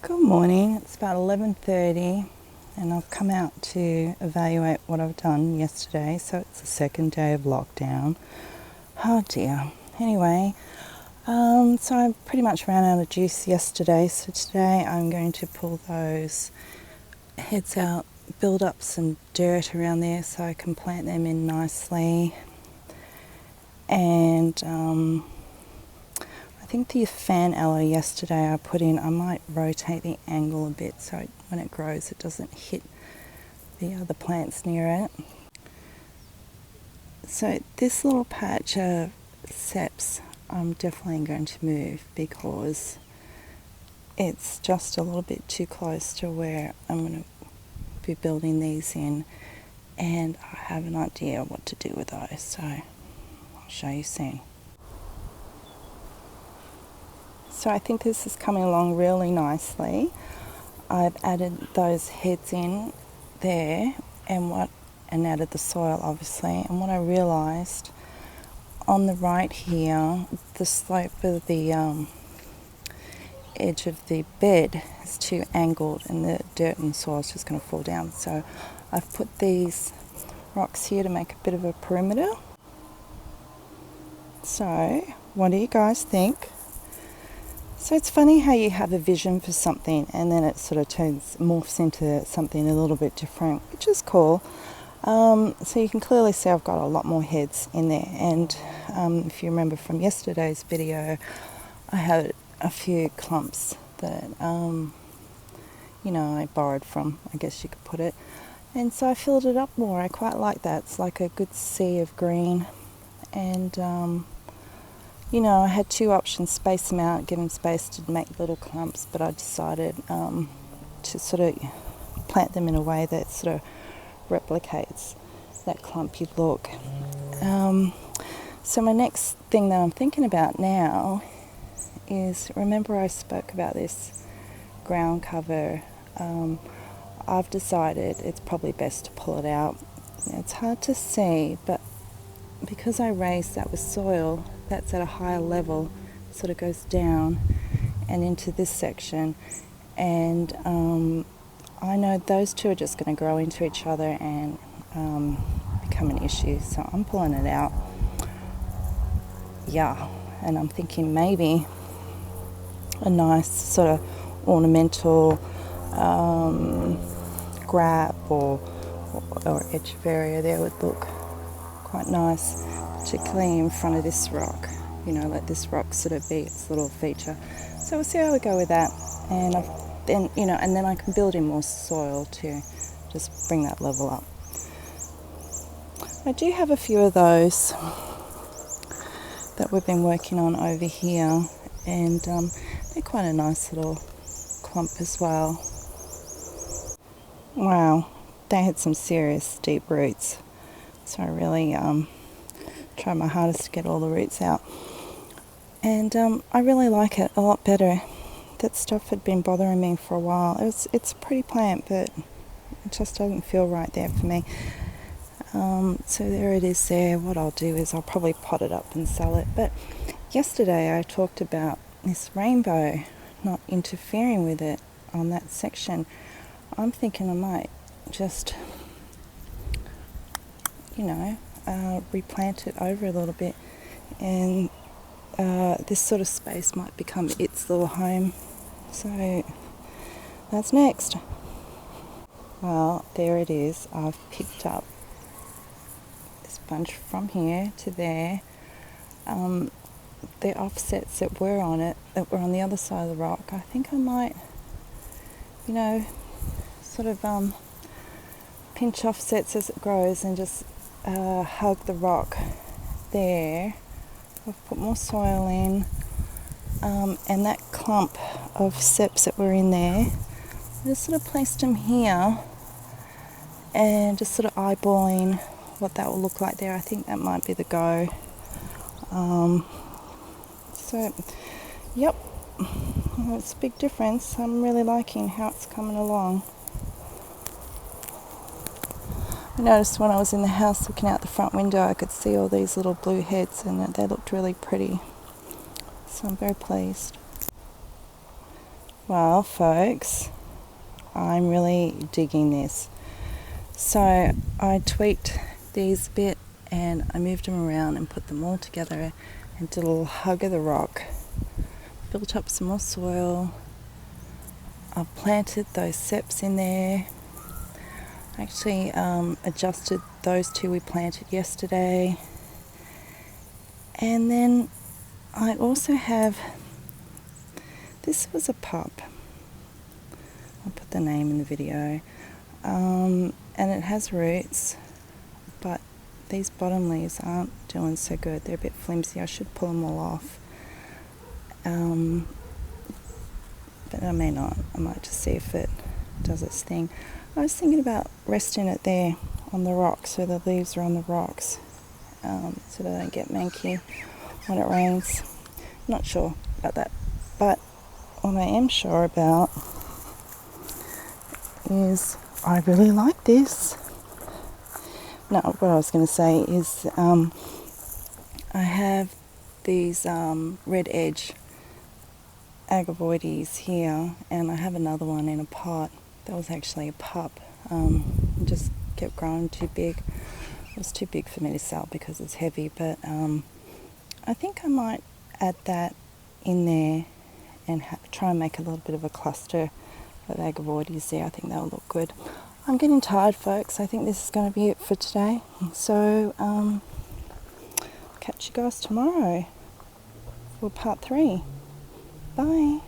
Good morning, it's about 11:30 and I've come out to evaluate what I've done yesterday, so it's the second day of lockdown. Oh dear. Anyway, so I pretty much ran out of juice yesterday, so today I'm going to pull those heads out, build up some dirt around there so I can plant them in nicely. And I think the fan aloe yesterday I put in, I might rotate the angle a bit so when it grows it doesn't hit the other plants near it. So this little patch of seps I'm definitely going to move because it's just a little bit too close to where I'm going to be building these in, and I have an idea what to do with those, so I'll show you soon. So I think this is coming along really nicely. I've added those heads in there and added the soil obviously, and what I realised on the right here, the slope of the edge of the bed is too angled and the dirt and soil is just going to fall down. So I've put these rocks here to make a bit of a perimeter. So what do you guys think? So it's funny how you have a vision for something and then it sort of morphs into something a little bit different, which is cool. So you can clearly see I've got a lot more heads in there, and if you remember from yesterday's video, I had a few clumps that I borrowed from, I guess you could put it, and so I filled it up more. I quite like that. It's like a good sea of green, and I had two options: space them out, give them space to make little clumps, but I decided to sort of plant them in a way that sort of replicates that clumpy look. So my next thing that I'm thinking about now is, remember I spoke about this ground cover. I've decided it's probably best to pull it out. It's hard to see, but because I raised that with soil, that's at a higher level, sort of goes down and into this section, and I know those two are just going to grow into each other and become an issue, so I'm pulling it out. Yeah, and I'm thinking maybe a nice sort of ornamental grab or Echeveria there would look quite nice, particularly in front of this rock. Let this rock sort of be its little feature. So we'll see how we go with that, and then I can build in more soil to just bring that level up. I do have a few of those that we've been working on over here, and they're quite a nice little clump as well. Wow, they had some serious deep roots, so I really tried my hardest to get all the roots out, and I really like it a lot better. That stuff had been bothering me for a while. It's a pretty plant, but it just doesn't feel right there for me. So there it is there. What I'll do is I'll probably pot it up and sell it. But yesterday I talked about this rainbow not interfering with it on that section. I'm thinking I might just replant it over a little bit, and this sort of space might become its little home. So that's next. Well, there it is. I've picked up this bunch from here to there. The offsets that were on it, that were on the other side of the rock, I think I might, sort of pinch offsets as it grows and just hug the rock there. I've put more soil in, and that clump of seps that were in there, I just sort of placed them here and just sort of eyeballing what that will look like there. I think that might be the go. So yep, well, it's a big difference. I'm really liking how it's coming along. I noticed when I was in the house looking out the front window, I could see all these little blue heads, and they looked really pretty, so I'm very pleased. Well, folks, I'm really digging this. So I tweaked these a bit and I moved them around and put them all together and did a little hug of the rock. Built up some more soil. I planted those seps in there. Actually adjusted those two we planted yesterday. And then I also have, this was a pup. I'll put the name in the video. And it has roots, but these bottom leaves aren't doing so good. They're a bit flimsy. I should pull them all off. But I may not. I might just see if it does its thing. I was thinking about resting it there on the rocks, so the leaves are on the rocks, so they don't get manky when it rains. Not sure about that. But what I am sure about is I really like this. No, what I was going to say is I have these red edge agavoides here, and I have another one in a pot. That was actually a pup. It just kept growing too big. It was too big for me to sell because it's heavy, but I think I might add that in there and try and make a little bit of a cluster of agavoides there. I think that'll look good. I'm getting tired, folks. I think this is going to be it for today. So catch you guys tomorrow for part 3. Bye.